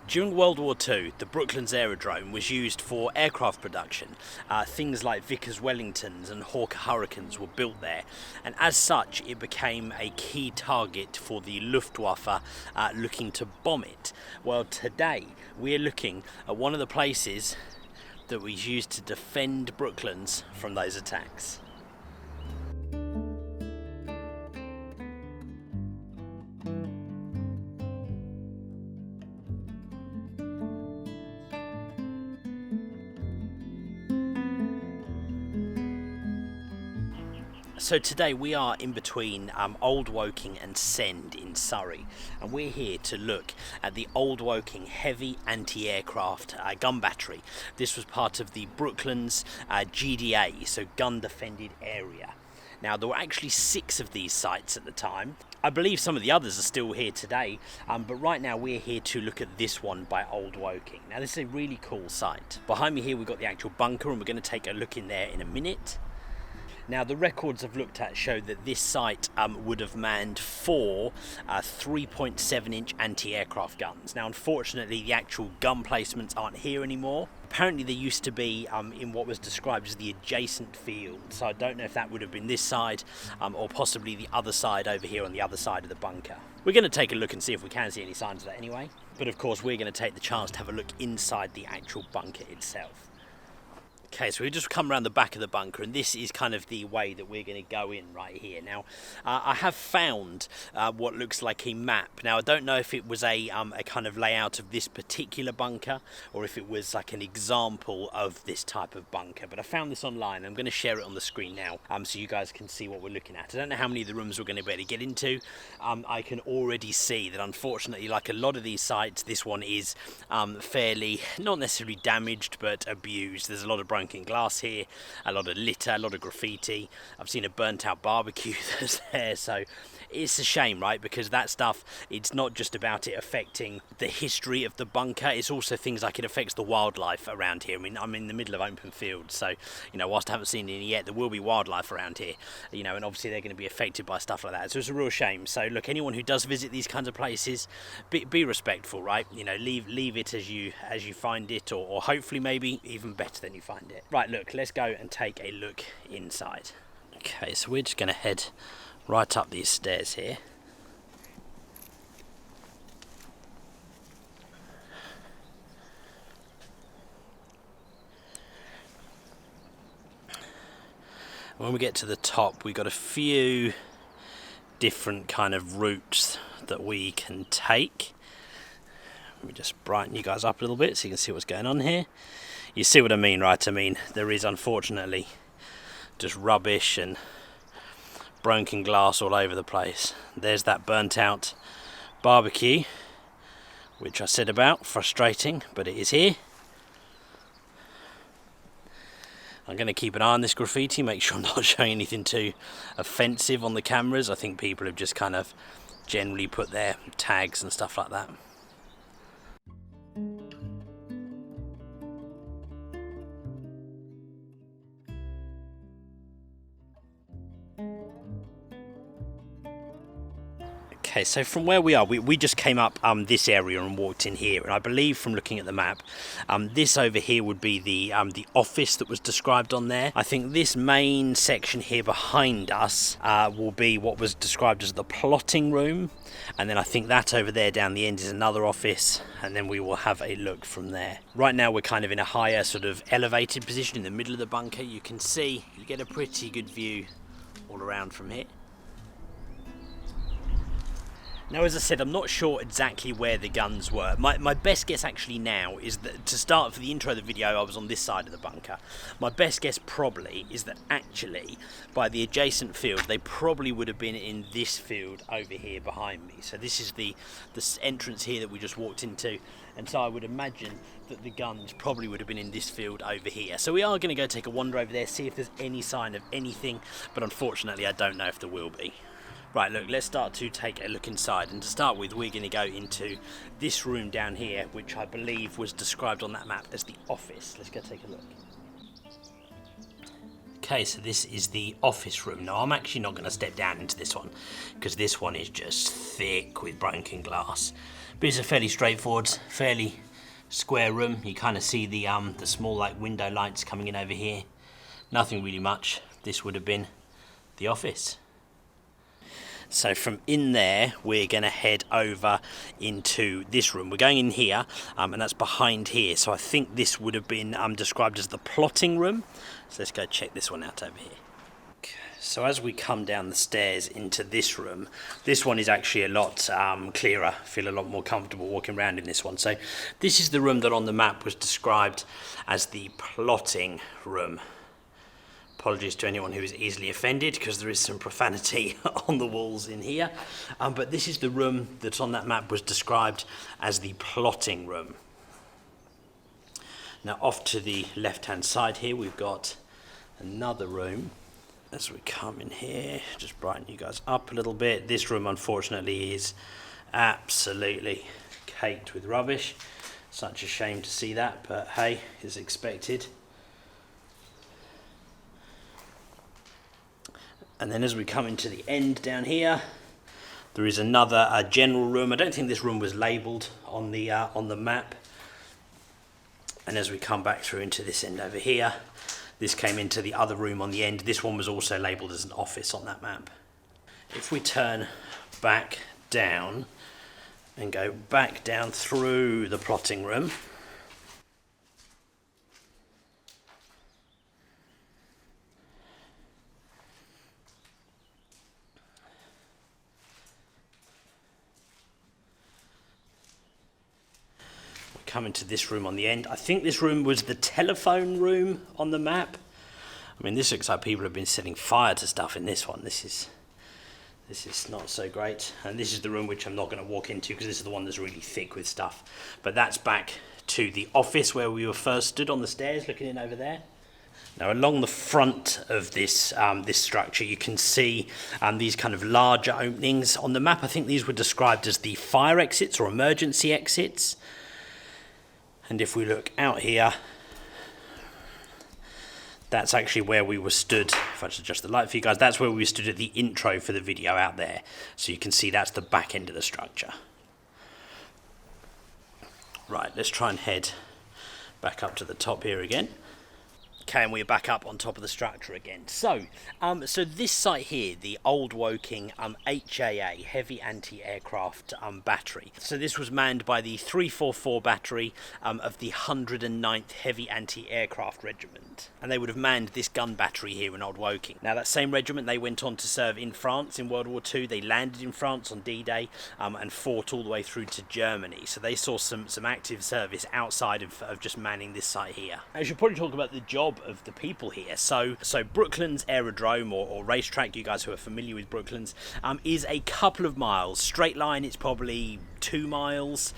During World War II, the Brooklands Aerodrome was used for aircraft production. Things like Vickers Wellingtons and Hawker Hurricanes were built there, and as such it became a key target for the Luftwaffe looking to bomb it. Well, today we're looking at one of the places that was used to defend Brooklands from those attacks. So today we are in between Old Woking and Send in Surrey, and we're here to look at the Old Woking heavy anti-aircraft gun battery. This was part of the Brooklands GDA, so gun defended area. Now there were actually 6 of these sites at the time. I believe some of the others are still here today, but right now we're here to look at this one by Old Woking. Now this is a really cool site. Behind me here we've got the actual bunker, and we're going to take a look in there in a minute. Now the records I've looked at show that this site would have manned 4 3.7 inch anti-aircraft guns. Now unfortunately the actual gun placements aren't here anymore. Apparently they used to be in what was described as the adjacent field, so I don't know if that would have been this side or possibly the other side over here on the other side of the bunker. We're going to take a look and see if we can see any signs of that anyway, but of course we're going to take the chance to have a look inside the actual bunker itself. Okay, so we just come around the back of the bunker, and this is kind of the way that we're going to go in right here. Now, I have found what looks like a map. Now, I don't know if it was a kind of layout of this particular bunker, or if it was like an example of this type of bunker, but I found this online. I'm going to share it on the screen now, so you guys can see what we're looking at. I don't know how many of the rooms we're going to be able to get into. I can already see that, unfortunately, like a lot of these sites, this one is fairly, not necessarily damaged, but abused. There's a lot of broken glass here, a lot of litter, a lot of graffiti. I've seen a burnt out barbecue that's there, so it's a shame, right? Because that stuff, it's not just about it affecting the history of the bunker, it's also things like it affects the wildlife around here. I mean, I'm in the middle of open fields, so, you know, whilst I haven't seen any yet, there will be wildlife around here, you know, and obviously they're going to be affected by stuff like that. So it's a real shame. So look, anyone who does visit these kinds of places, be respectful, right? You know, leave it as you find it, or hopefully maybe even better than you find it. Right, look, let's go and take a look inside. Okay, so we're just going to head right up these stairs here. When we get to the top, we've got a few different kind of routes that we can take. Let me just brighten you guys up a little bit so you can see what's going on here. You see what I mean, right? I mean, there is unfortunately just rubbish and broken glass all over the place. There's that burnt out barbecue, which I said about, frustrating, but it is here. I'm going to keep an eye on this graffiti, make sure I'm not showing anything too offensive on the cameras. I think people have just kind of generally put their tags and stuff like that. Okay, so from where we are, we just came up this area and walked in here, and I believe from looking at the map, this over here would be the office that was described on there. I think this main section here behind us will be what was described as the plotting room, and then I think that over there down the end is another office, and then we will have a look from there. Right now we're kind of in a higher sort of elevated position in the middle of the bunker. You can see, you get a pretty good view all around from here. Now, as I said, I'm not sure exactly where the guns were. My best guess actually now is that, to start for the intro of the video, I was on this side of the bunker. My best guess probably is that actually, by the adjacent field, they probably would have been in this field over here behind me. So this is the entrance here that we just walked into. And so I would imagine that the guns probably would have been in this field over here. So we are going to go take a wander over there, see if there's any sign of anything. But unfortunately, I don't know if there will be. Right, look, let's start to take a look inside, and to start with we're going to go into this room down here, which I believe was described on that map as the office. Let's go take a look. Okay, so this is the office room. Now, I'm actually not going to step down into this one because this one is just thick with broken glass. But it's a fairly straightforward, fairly square room. You kind of see the small like window lights coming in over here. Nothing really much. This would have been the office. So from in there, we're going to head over into this room. We're going in here, and that's behind here. So I think this would have been described as the plotting room. So let's go check this one out over here. Okay. So as we come down the stairs into this room, this one is actually a lot clearer. I feel a lot more comfortable walking around in this one. So this is the room that on the map was described as the plotting room. Apologies to anyone who is easily offended because there is some profanity on the walls in here. But this is the room that on that map was described as the plotting room. Now off to the left-hand side here, we've got another room. As we come in here, just brighten you guys up a little bit. This room, unfortunately, is absolutely caked with rubbish. Such a shame to see that, but hey, is expected. And then as we come into the end down here, there is another general room. I don't think this room was labelled on the map. And as we come back through into this end over here, this came into the other room on the end. This one was also labelled as an office on that map. If we turn back down and go back down through the plotting room, come into this room on the end. I think this room was the telephone room on the map. I mean, this looks like people have been setting fire to stuff in this one. This is not so great. And this is the room which I'm not going to walk into because this is the one that's really thick with stuff. But that's back to the office where we were first stood on the stairs looking in over there. Now along the front of this this structure you can see these kind of larger openings. On the map I think these were described as the fire exits or emergency exits. And if we look out here, that's actually where we were stood. If I just adjust the light for you guys, that's where we stood at the intro for the video out there. So you can see that's the back end of the structure. Right, let's try and head back up to the top here again. Okay, and we're back up on top of the structure again. So this site here, the Old Woking HAA, Heavy Anti-Aircraft Battery. So this was manned by the 344 battery of the 109th Heavy Anti-Aircraft Regiment. And they would have manned this gun battery here in Old Woking. Now that same regiment, they went on to serve in France in World War II. They landed in France on D-Day and fought all the way through to Germany. So they saw some active service outside of just manning this site here. I should probably talk about the job of the people here. So Brooklands Aerodrome or racetrack, you guys who are familiar with Brooklands, is a couple of miles. Straight line, it's probably 2 miles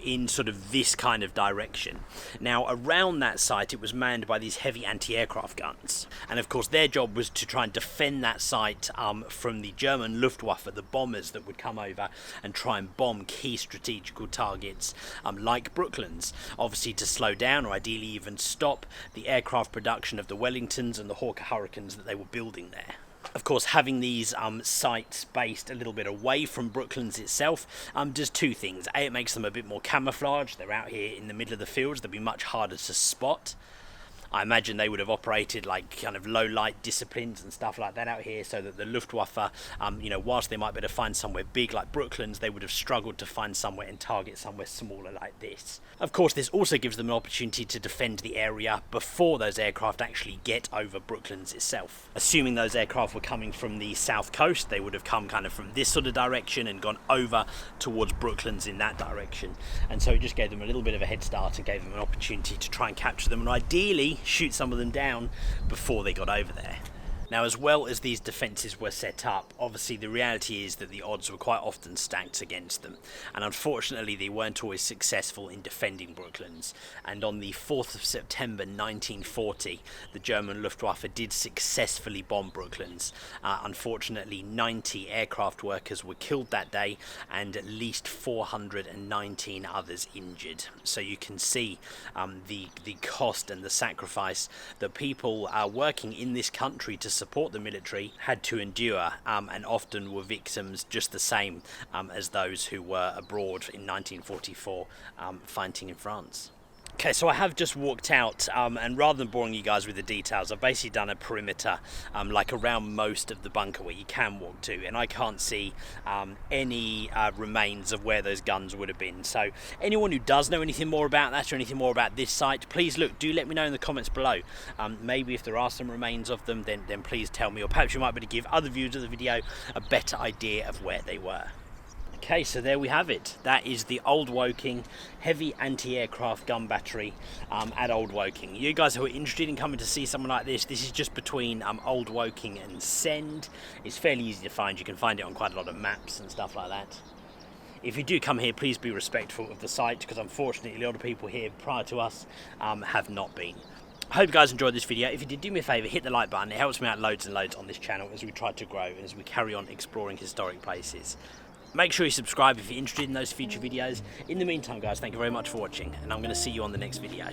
in sort of this kind of direction. Now around that site it was manned by these heavy anti-aircraft guns, and of course their job was to try and defend that site from the German Luftwaffe, the bombers that would come over and try and bomb key strategical targets like Brooklands, obviously to slow down or ideally even stop the aircraft production of the Wellingtons and the Hawker Hurricanes that they were building there. Of course, having these sites based a little bit away from Brooklands itself does two things. A, it makes them a bit more camouflaged. They're out here in the middle of the fields. They'll be much harder to spot. I imagine they would have operated like kind of low light disciplines and stuff like that out here, so that the Luftwaffe, whilst they might be able to find somewhere big like Brooklands, they would have struggled to find somewhere and target somewhere smaller like this. Of course, this also gives them an opportunity to defend the area before those aircraft actually get over Brooklands itself. Assuming those aircraft were coming from the south coast, they would have come kind of from this sort of direction and gone over towards Brooklands in that direction. And so it just gave them a little bit of a head start and gave them an opportunity to try and capture them and ideally shoot some of them down before they got over there. Now, as well as these defences were set up, obviously the reality is that the odds were quite often stacked against them, and unfortunately they weren't always successful in defending Brooklands. And on the 4th of September 1940, the German Luftwaffe did successfully bomb Brooklands. Unfortunately, 90 aircraft workers were killed that day, and at least 419 others injured. So you can see the cost and the sacrifice that people working in this country to support the military had to endure, and often were victims just the same as those who were abroad in 1944 fighting in France. Okay, so I have just walked out, and rather than boring you guys with the details, I've basically done a perimeter like around most of the bunker where you can walk to, and I can't see any remains of where those guns would have been. So anyone who does know anything more about that or anything more about this site, please do let me know in the comments below. Maybe if there are some remains of them, then please tell me, or perhaps you might be able to give other viewers of the video a better idea of where they were. Okay, so there we have it. That is the Old Woking heavy anti-aircraft gun battery at Old Woking. You guys who are interested in coming to see something like this is just between Old Woking and Send. It's fairly easy to find. You can find it on quite a lot of maps and stuff like that. If you do come here, please be respectful of the site, because unfortunately a lot of people here prior to us have not been. I hope you guys enjoyed this video. If you did, do me a favour, hit the like button. It helps me out loads and loads on this channel as we try to grow and as we carry on exploring historic places. Make sure you subscribe if you're interested in those future videos. In the meantime, guys, thank you very much for watching, and I'm going to see you on the next video.